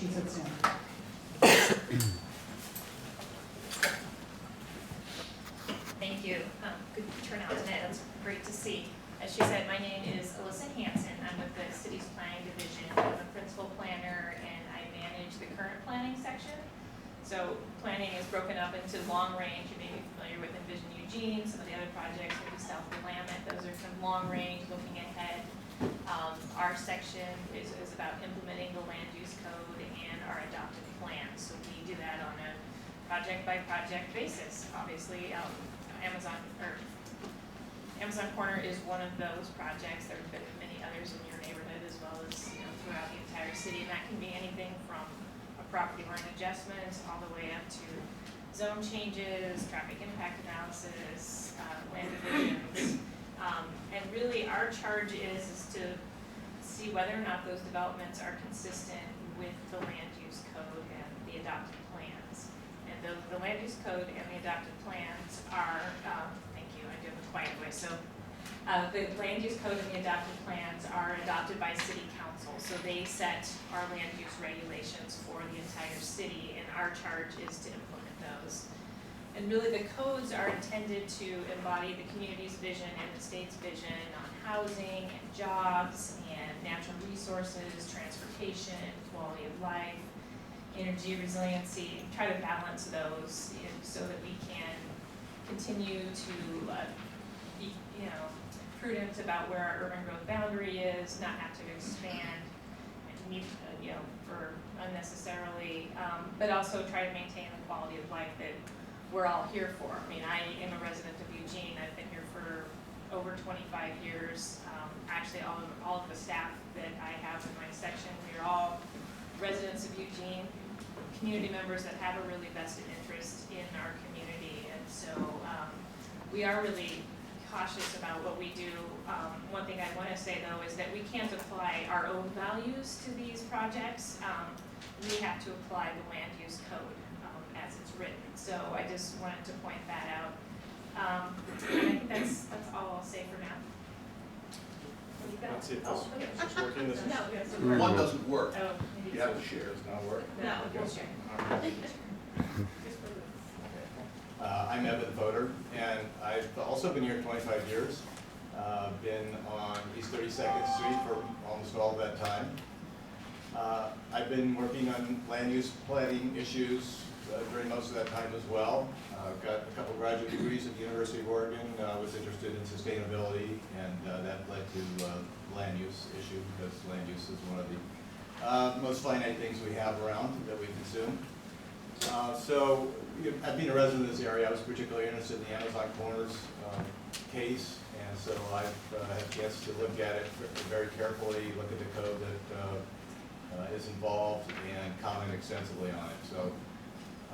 she sits in. Thank you. Good turnout today. That's great to see. As she said, my name is Alyssa Hanson. I'm with the city's planning division. I'm a principal planner and I manage the current planning section. So planning is broken up into long range. You may be familiar with Envision Eugene, some of the other projects, maybe south of Willamette. Those are kind of long range, looking ahead. Our section is about implementing the land use code and our adopted plan. So we do that on a project by project basis. Obviously, Amazon Corner is one of those projects. There have been many others in your neighborhood as well as throughout the entire city, and that can be anything from a property line adjustment all the way up to zone changes, traffic impact analysis, land divisions. And really our charge is to see whether or not those developments are consistent with the land use code and the adopted plans. And the land use code and the adopted plans are, thank you, I do have a quiet voice. So the land use code and the adopted plans are adopted by city council. So they set our land use regulations for the entire city, and our charge is to implement those. And really the codes are intended to embody the community's vision and the state's vision on housing and jobs and natural resources, transportation, quality of life, energy resiliency, try to balance those so that we can continue to be prudent about where our urban growth boundary is, not have to expand and meet, for unnecessarily, but also try to maintain the quality of life that we're all here for. I mean, I am a resident of Eugene. I've been here for over 25 years. Actually, all of the staff that I have in my section, we are all residents of Eugene, community members that have a really vested interest in our community. And so we are really cautious about what we do. One thing I want to say though is that we can't apply our own values to these projects. We have to apply the land use code as it's written. So I just wanted to point that out. And I think that's all I'll say for now. Let's see if this Oh, okay. is this working. This is, No, it doesn't work. One doesn't work. Oh, maybe you have to share. Does not work. No, Okay. we'll share. All right. I'm Evan Voter, and I've also been here 25 years. Been on East 32nd Street for almost all that time. I've been working on land use planning issues during most of that time as well. Got a couple graduate degrees at the University of Oregon. Was interested in sustainability, and that led to land use issue because land use is one of the most finite things we have around that we consume. So I've been a resident of this area. I was particularly interested in the Amazon Corners case, and so I've had a chance to look at it very carefully, look at the code that is involved, and comment extensively on it. So,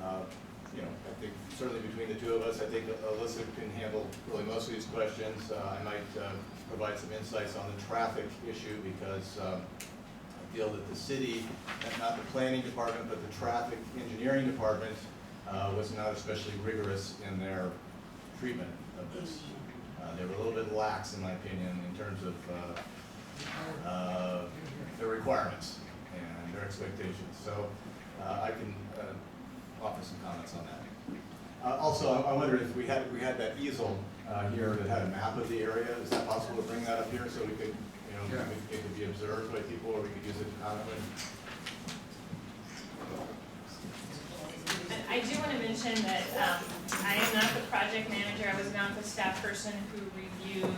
I think certainly between the two of us, I think Alyssa can handle really most of these questions. I might provide some insights on the traffic issue because I feel that the city, not the planning department, but the traffic engineering department was not especially rigorous in their treatment of this. They were a little bit lax, in my opinion, in terms of their requirements and their expectations. So I can offer some comments on that. Also, I wondered if we had that easel here that had a map of the area. Is that possible to bring that up here so we could, it could be observed by people, or we could use it to comment? I do want to mention that I am not the project manager. I was not the staff person who reviewed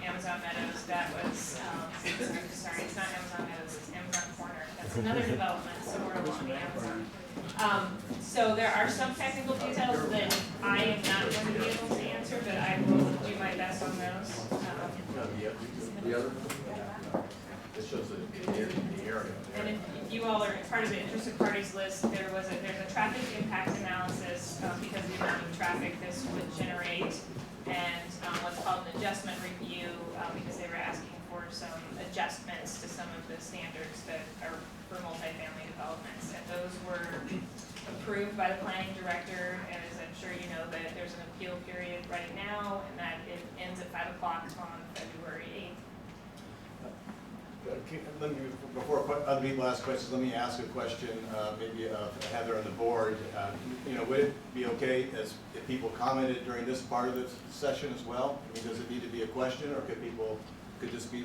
Amazon Meadows. That was, sorry, it's not Amazon Meadows, it's Amazon Corner. That's another development somewhere along the Amazon. So there are some technical details that I am not going to be able to answer, but I will do my best on those. The other? It shows the area. And if you all are part of the interested parties list, there's a traffic impact analysis because of the amount of traffic this would generate, and what's called an adjustment review because they were asking for some adjustments to some of the standards that are for multifamily developments, and those were approved by the planning director. And as I'm sure you know, that there's an appeal period right now, and that it ends at 5 o'clock on February 8th. Good. let me, before other people ask questions, let me ask a question, maybe Heather on the board. You know, would it be okay if people commented during this part of the session as well? I mean, does it need to be a question, or could just be,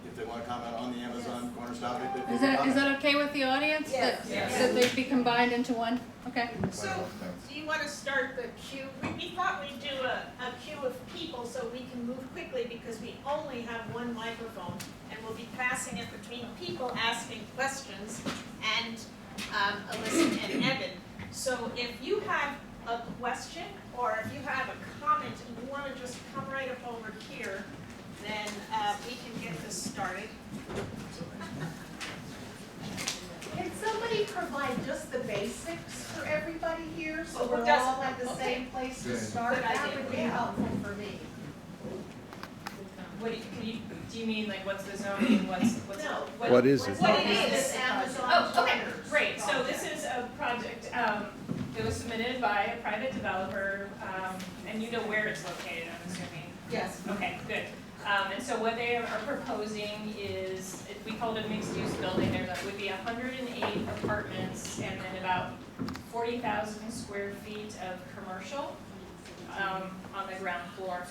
if they want to comment on the Amazon Corners topic? Is that okay with the audience? Yes. That they be combined into one? Okay. So, do you want to start the queue? We thought we'd do a queue of people so we can move quickly because we only have one microphone and we'll be passing it between people asking questions and Alyssa and Evan. So if you have a question or if you have a comment and you want to just come right up over here, then we can get this started. Can somebody provide just the basics for everybody here, so Well, we're does- all at the okay. same place to Good. start? Good That idea. would be Yeah. helpful for me. What do you mean, like, what's the zoning, what's? No. What is it? What it is. This Amazon Oh, okay, Corners. great, so this is a project, that was submitted by a private developer, and you know where it's located, I'm assuming? Yes. Okay, good. And so what they are proposing is, we call it a mixed-use building, there would be 108 apartments and then about 40,000 square feet of commercial, on the ground floor.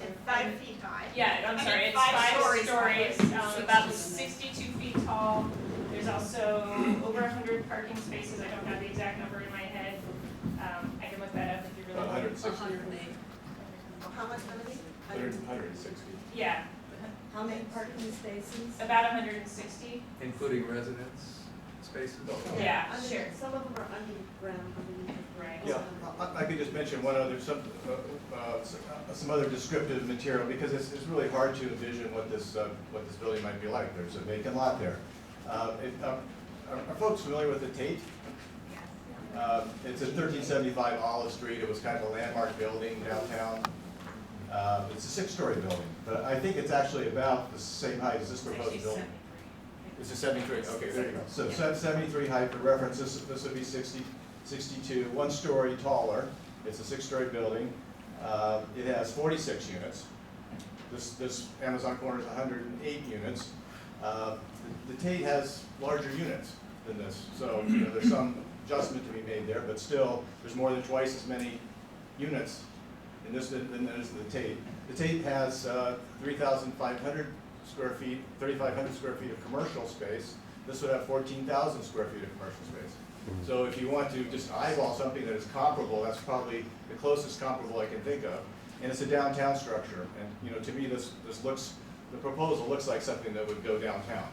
And 5 feet high. Yeah, I'm I sorry, mean, it's 5 5 stories stories, high. about 62 feet tall. There's also over 100 parking spaces, I don't have the exact number in my head. I can look that up if you really About want. 160. How much money? 160. Yeah, How many parking spaces? about 160, Including residence spaces? yeah, sure, Some of them are underground, right. Yeah, I could just mention one other, some other descriptive material, because it's really hard to envision what this building might be like. There's a vacant lot there. Are folks familiar with the Tate? It's at 1375 Olive Street. It was kind of a landmark building downtown. It's a 6-story building, but I think it's actually about the same height as this proposed building. It's a 73, okay, there you go. So 73 height, for reference, this would be 62, 1 story taller. It's a 6-story building. It has 46 units. This Amazon Corner is 108 units. The Tate has larger units than this, so you know, there's some adjustment to be made there, but still, there's more than twice as many units in this than there's the Tate. The Tate has 3,500 square feet, 3,500 square feet of commercial space. This would have 14,000 square feet of commercial space. So if you want to just eyeball something that is comparable, that's probably the closest comparable I can think of. And it's a downtown structure, and you know, to me, the proposal looks like something that would go downtown.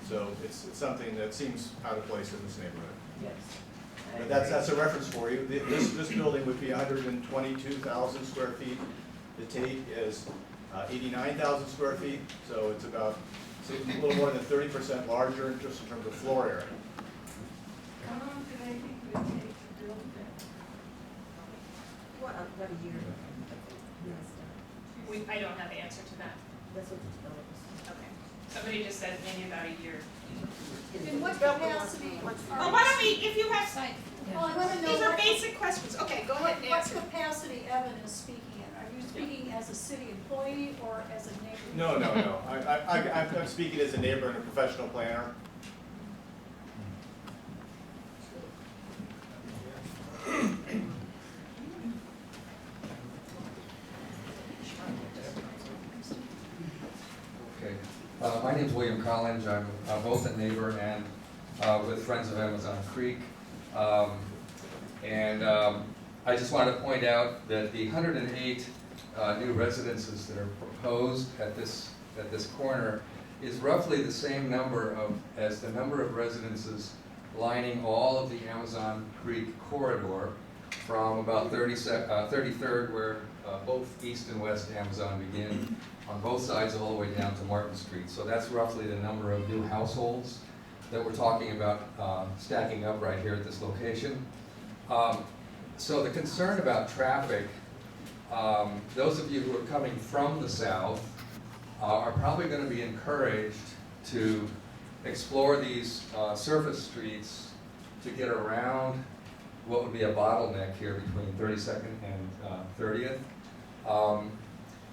So it's something that seems out of place in this neighborhood. Yes. But that's a reference for you. This building would be 122,000 square feet. The Tate is 89,000 square feet, so it's about a little more than 30% larger just in terms of floor area. How long do they think it would take to build that? What a year. I don't have the answer to that. That's what the developers. Okay. Somebody just said maybe about a year. In what capacity Oh, why don't we, if you have, Well, I want to know these are what, basic questions. Okay, go ahead and what answer. capacity Evan is speaking in. Are you speaking as a city employee or as a neighbor? No. I'm speaking as a neighbor and a professional planner. Okay. My name's William Collins. I'm both a neighbor and with Friends of Amazon Creek. I just want to point out that the 108 new residences that are proposed at this corner is roughly the same number as the number of residences lining all of the Amazon Creek corridor from about 33rd, where both east and west Amazon begin, on both sides all the way down to Martin Street. So that's roughly the number of new households that we're talking about stacking up right here at this location. So the concern about traffic, those of you who are coming from the south are probably going to be encouraged to explore these surface streets to get around what would be a bottleneck here between 32nd and 30th.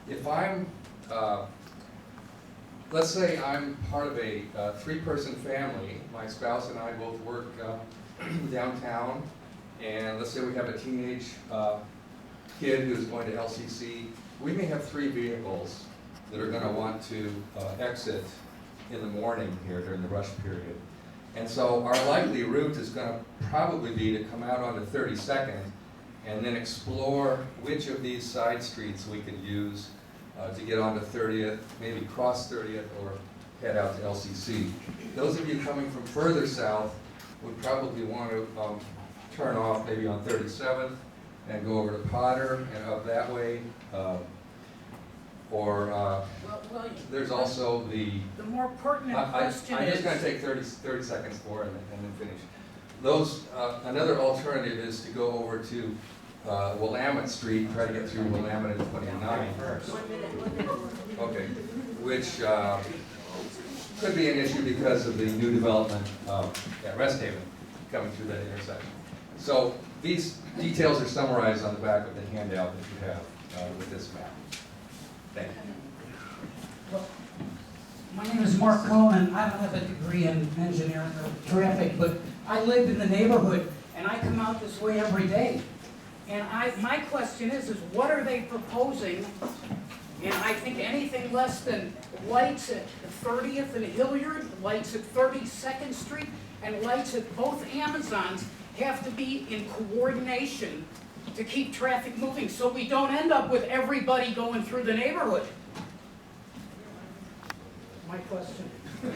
If I'm let's say I'm part of a three-person family. My spouse and I both work downtown, and let's say we have a teenage kid who's going to LCC. We may have 3 vehicles that are going to want to exit in the morning here during the rush period. And so our likely route is going to probably be to come out onto 32nd and then explore which of these side streets we could use to get onto 30th, maybe cross 30th or head out to LCC. Those of you coming from further south would probably want to turn off maybe on 37th and go over to Potter and up that way. There's also the more pertinent question I'm just going to take 30 seconds for it and then finish. Those, another alternative is to go over to Willamette Street, try to get through Willamette and 29. Okay, which could be an issue because of the new development at Rest Haven coming through that intersection. So these details are summarized on the back of the handout that you have with this map. Thank you. My name is Mark Cohen. I don't have a degree in engineering or traffic, but I live in the neighborhood and I come out this way every day. And my question is what are they proposing? And I think anything less than lights at 30th and Hilliard, lights at 32nd Street, and lights at both Amazons have to be in coordination to keep traffic moving so we don't end up with everybody going through the neighborhood. My question. The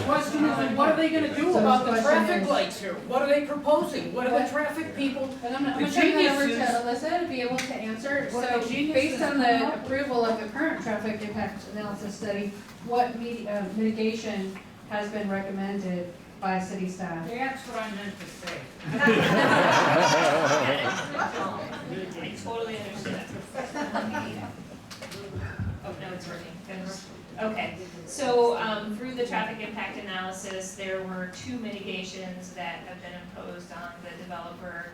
question is, what are they going to do about the traffic lights here? What are they proposing? What are the traffic people? But I'm The gonna turn that over to geniuses- Alyssa to be able to answer. What So, the geniuses based on come the up approval of the current traffic impact analysis study, what mitigation has been recommended by city staff? That's what I meant to say. I totally understand. Oh, no, it's working. Okay, so through the traffic impact analysis, there were 2 mitigations that have been imposed on the developer.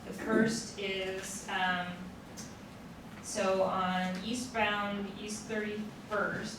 The first is, so on eastbound East 31st,